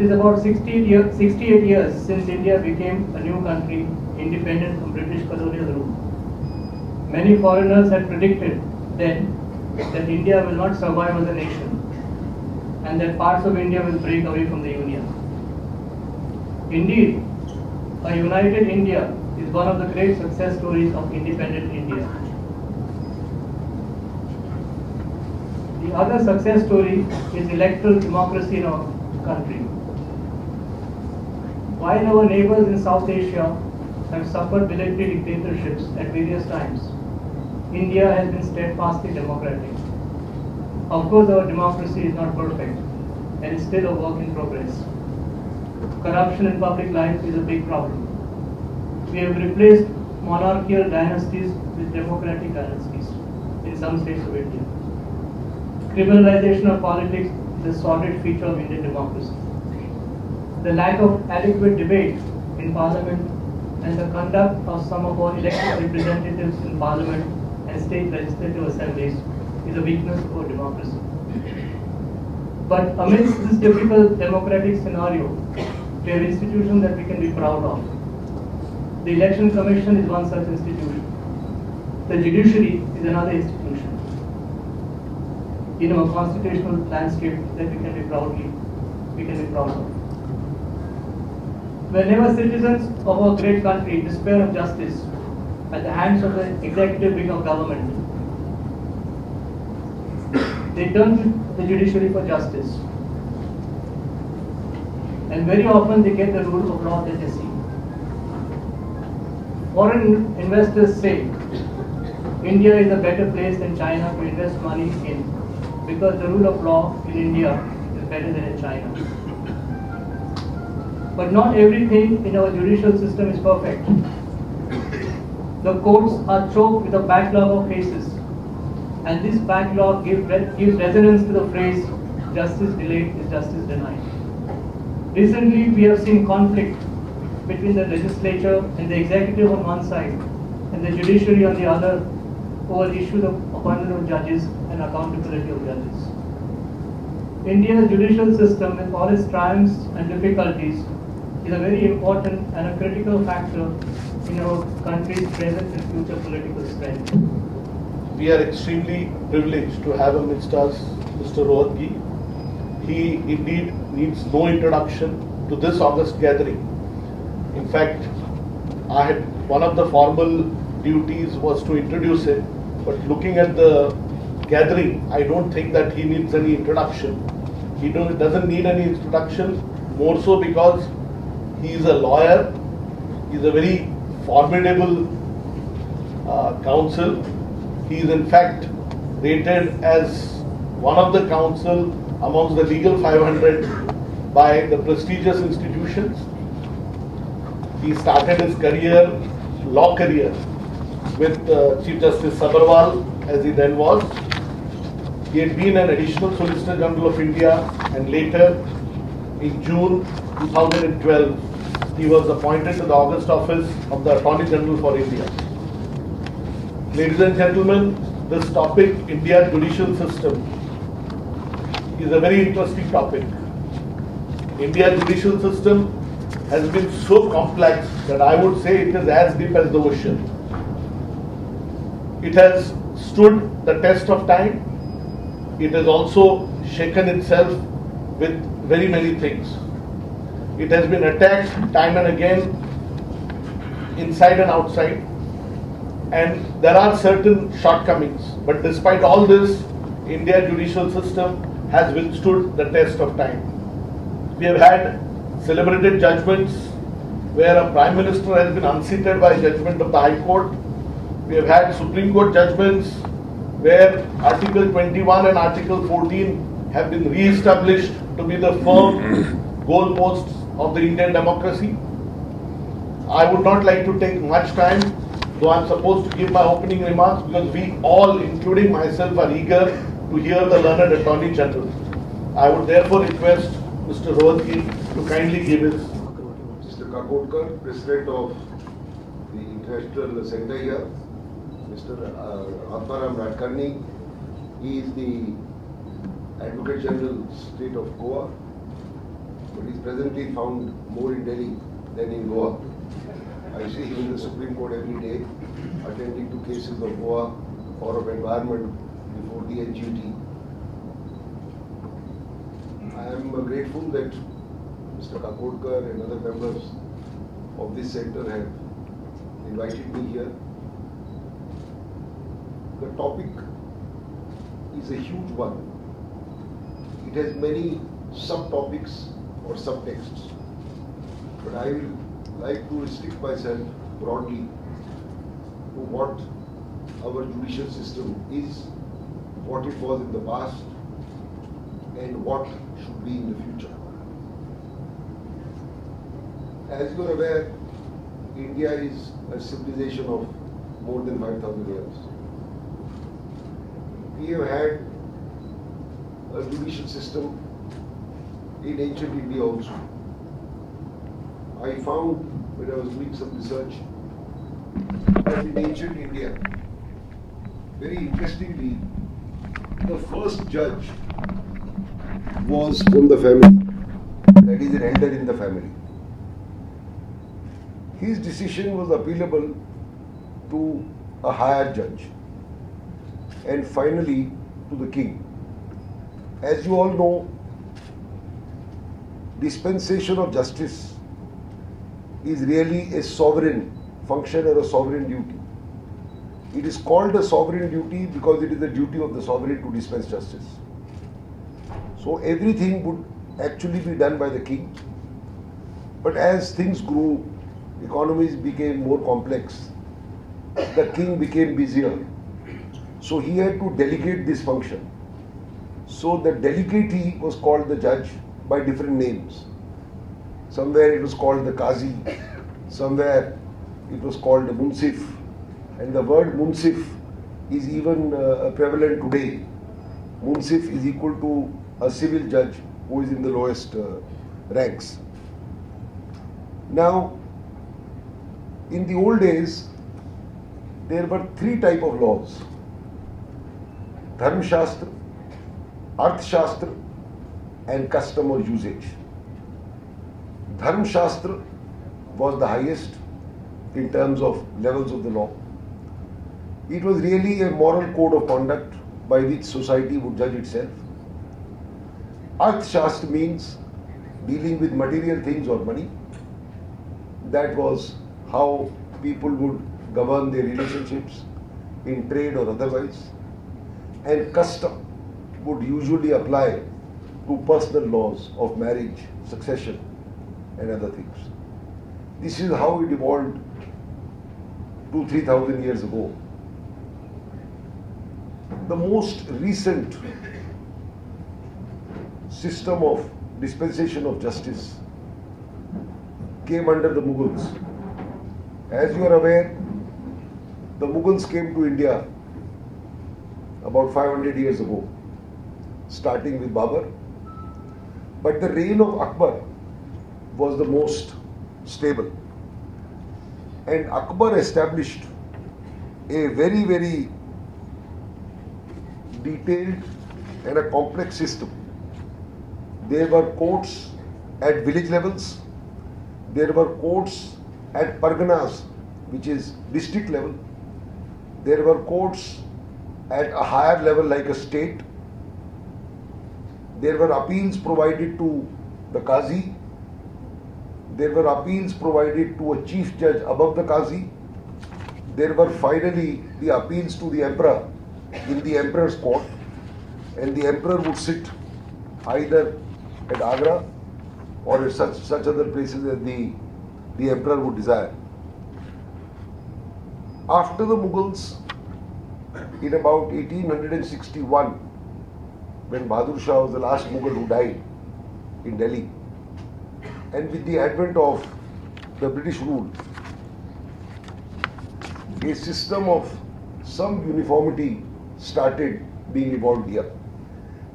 is about 68 years since India became a new country, independent from British colonial rule. Many foreigners had predicted then that India will not survive as a nation and that parts of India will break away from the Union. Indeed, a united India is one of the great success stories of independent India. The other success story is electoral democracy in our country. While our neighbors in South Asia have suffered military dictatorships at various times, India has been steadfastly democratic. Of course, our democracy is not perfect and is still a work in progress. Corruption in public life is a big problem. We have replaced monarchical dynasties with democratic dynasties in some states of India. Criminalization of politics is a solid feature of Indian democracy. The lack of adequate debate in Parliament and the conduct of some of our elected representatives in Parliament and state legislative assemblies is a weakness of our democracy. But amidst this difficult democratic scenario, we have institutions that we can be proud of. The Election Commission is one such institution. The Judiciary is another institution in our constitutional landscape that we can be proud of. Whenever citizens of our great country despair of justice at the hands of the executive wing of government, they turn to the judiciary for justice. And very often they get the rule of law that they seek. Foreign investors say India is a better place than China to invest money in because the rule of law in India is better than in China. But not everything in our judicial system is perfect. The courts are choked with a backlog of cases, and this backlog gives resonance to the phrase, justice delayed is justice denied. Recently, we have seen conflict between the legislature and the executive on one side and the judiciary on the other over issues of appointment of judges and accountability of judges. India's judicial system, with all its triumphs and difficulties, is a very important and a critical factor in our country's present and future political strength. We are extremely privileged to have amidst us Mr. Rohatgi. He indeed needs no introduction to this august gathering. In fact, one of the formal duties was to introduce him, but looking at the gathering, I don't think that he needs any introduction. He doesn't need any introduction, more so because he is a lawyer, he is a very formidable counsel. He is in fact rated as one of the counsel amongst the legal 500 by the prestigious institutions. He started his law career with Chief Justice Sabharwal, as he then was. He had been an additional Solicitor General of India, and later in June 2012, he was appointed to the August office of the Attorney General for India. Ladies and gentlemen, this topic, India's judicial system, is a very interesting topic. India's judicial system has been so complex that I would say it is as deep as the ocean. It has stood the test of time. It has also shaken itself with very many things. It has been attacked time and again, inside and outside, and there are certain shortcomings. But despite all this, India's judicial system has withstood the test of time. We have had celebrated judgments where a Prime Minister has been unseated by judgment of the High Court. We have had Supreme Court judgments where Article 21 and Article 14 have been re-established to be the firm goalposts of the Indian democracy. I would not like to take much time, though I am supposed to give my opening remarks, because we all, including myself, are eager to hear the learned Attorney General. I would therefore request Mr. Rohatgi to kindly give his. Mr. Kakotkar, President of the International Center here, Mr. Atmaram Radkarni, he is the Advocate General, State of Goa, but is presently found more in Delhi than in Goa. I see him in the Supreme Court every day, attending to cases of Goa or of environment before the NGT. I am grateful that Mr. Kakodkar and other members of this center have invited me here. The topic is a huge one. It has many subtopics or subtexts, but I will like to restrict myself broadly to what our judicial system is, what it was in the past, and what should be in the future. As you are aware, India is a civilization of more than 5,000 years. We have had a judicial system in ancient India also. I found when I was doing some research that in ancient India, very interestingly, the first judge was from the family, that is an elder in the family. His decision was appealable to a higher judge and finally to the king. As you all know, dispensation of justice is really a sovereign function or a sovereign duty. It is called a sovereign duty because it is the duty of the sovereign to dispense justice. So everything would actually be done by the king. But as things grew, economies became more complex, the king became busier. So he had to delegate this function. So the delegatee was called the judge by different names. Somewhere it was called the Qazi, somewhere it was called the Munsif. And the word Munsif is even prevalent today. Munsif is equal to a civil judge who is in the lowest ranks. Now, in the old days, there were three types of laws: Dharma Shastra, Arth Shastra, and custom or usage. Dharma Shastra was the highest in terms of levels of the law. It was really a moral code of conduct by which society would judge itself. Arth Shastra means dealing with material things or money. That was how people would govern their relationships in trade or otherwise. And custom would usually apply to personal laws of marriage, succession, and other things. This is how it evolved 2,000-3,000 years ago. The most recent system of dispensation of justice came under the Mughals. As you are aware, the Mughals came to India about 500 years ago, starting with Babur. But the reign of Akbar was the most stable. And Akbar established a very, very detailed and a complex system. There were courts at village levels. There were courts at Parganas, which is district level. There were courts at a higher level like a state. There were appeals provided to the Qazi. There were appeals provided to a chief judge above the Qazi. There were finally the appeals to the emperor in the emperor's court, and the emperor would sit either at Agra or at such other places as the emperor would desire. After the Mughals, in about 1861, when Bahadur Shah was the last Mughal who died in Delhi, and with the advent of the British rule, a system of some uniformity started being evolved here.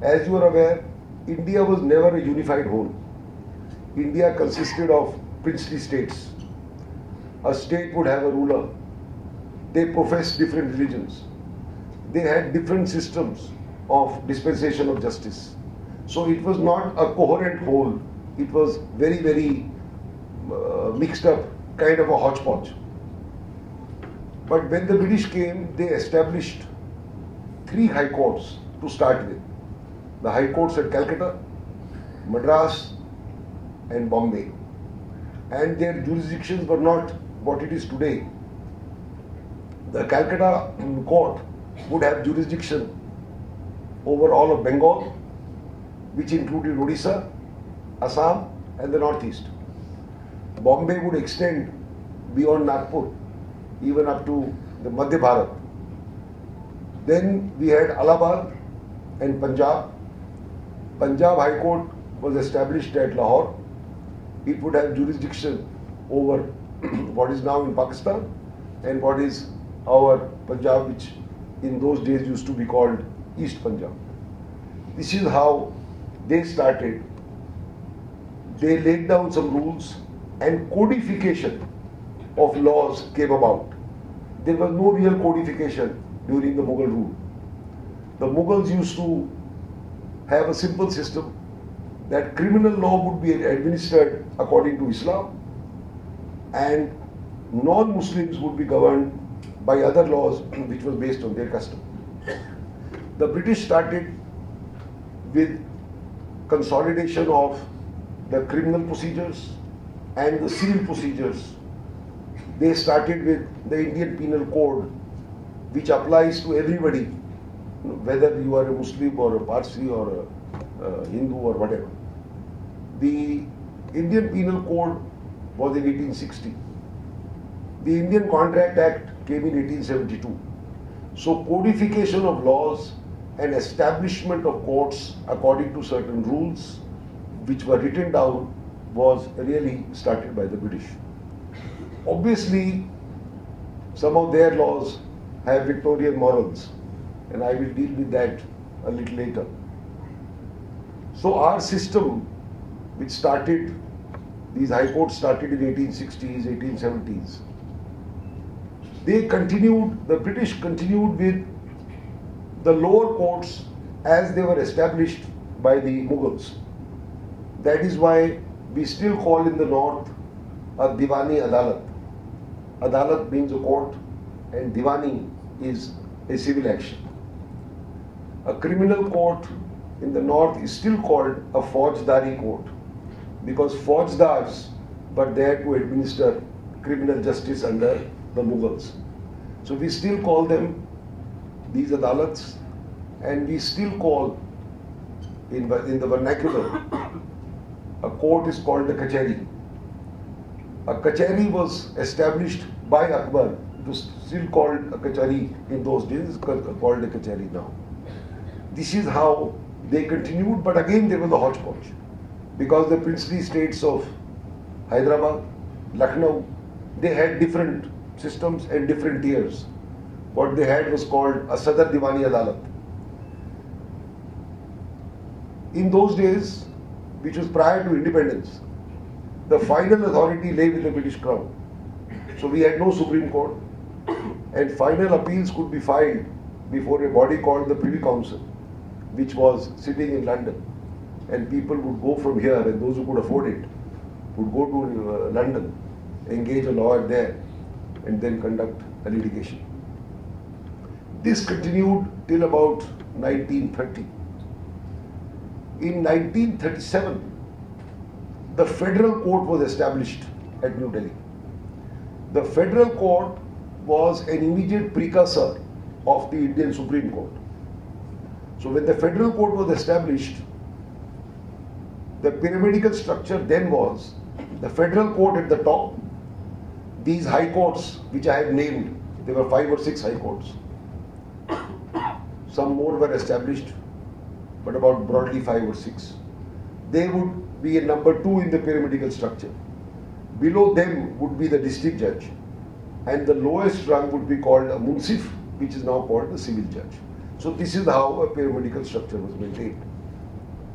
As you are aware, India was never a unified whole. India consisted of princely states. A state would have a ruler. They professed different religions. They had different systems of dispensation of justice. So it was not a coherent whole it was very, very mixed up, kind of a hodgepodge. But when the British came, they established 3 high courts to start with. The high courts at Calcutta, Madras and Bombay. And their jurisdictions were not what it is today. The Calcutta court would have jurisdiction over all of Bengal, which included Odisha, Assam and the northeast. Bombay would extend beyond Nagpur, even up to the Madhya Bharat. Then we had Allahabad and Punjab. Punjab High Court was established at Lahore. It would have jurisdiction over what is now in Pakistan and what is our Punjab, which in those days used to be called East Punjab. This is how they started. They laid down some rules and codification of laws came about. There was no real codification during the Mughal rule. The Mughals used to have a simple system that criminal law would be administered according to Islam and non-Muslims would be governed by other laws which was based on their custom. The British started with consolidation of the criminal procedures and the civil procedures. They started with the Indian Penal Code, which applies to everybody, whether you are a Muslim or a Parsi or a Hindu or whatever. The Indian Penal Code was in 1860. The Indian Contract Act came in 1872. So codification of laws and establishment of courts according to certain rules which were written down was really started by the British. Obviously, some of their laws have Victorian morals, and I will deal with that a little later. So our system, which started, these high courts started in 1860s, 1870s, they continued, the British continued with the lower courts as they were established by the Mughals. That is why we still call in the north a Diwani Adalat. Adalat means a court and Diwani is a civil action. A criminal court in the north is still called a Faujdari court because Faujdars were there to administer criminal justice under the Mughals. So we still call them these Adalats, and we still call in the vernacular a court is called a Kachari. A Kachari was established by Akbar. It was still called a Kachari in those days, it's called a Kachari now. This is how they continued, but again there was a hodgepodge because the princely states of Hyderabad, Lucknow, they had different systems and different tiers. What they had was called a Sadar Diwani Adalat. In those days, which was prior to independence, the final authority lay with the British Crown. So we had no Supreme Court, and final appeals could be filed before a body called the Privy Council, which was sitting in London. And people would go from here, and those who could afford it would go to London, engage a lawyer there, and then conduct a litigation. This continued till about 1930. In 1937, the Federal Court was established at New Delhi. The Federal Court was an immediate precursor of the Indian Supreme Court. So when the Federal Court was established, the pyramidal structure then was the Federal Court at the top, these high courts which I have named, there were 5 or 6 high courts. Some more were established, but about broadly 5 or 6. They would be a number 2 in the pyramidal structure. Below them would be the district judge, and the lowest rung would be called a munsif, which is now called the civil judge. So this is how a pyramidal structure was maintained.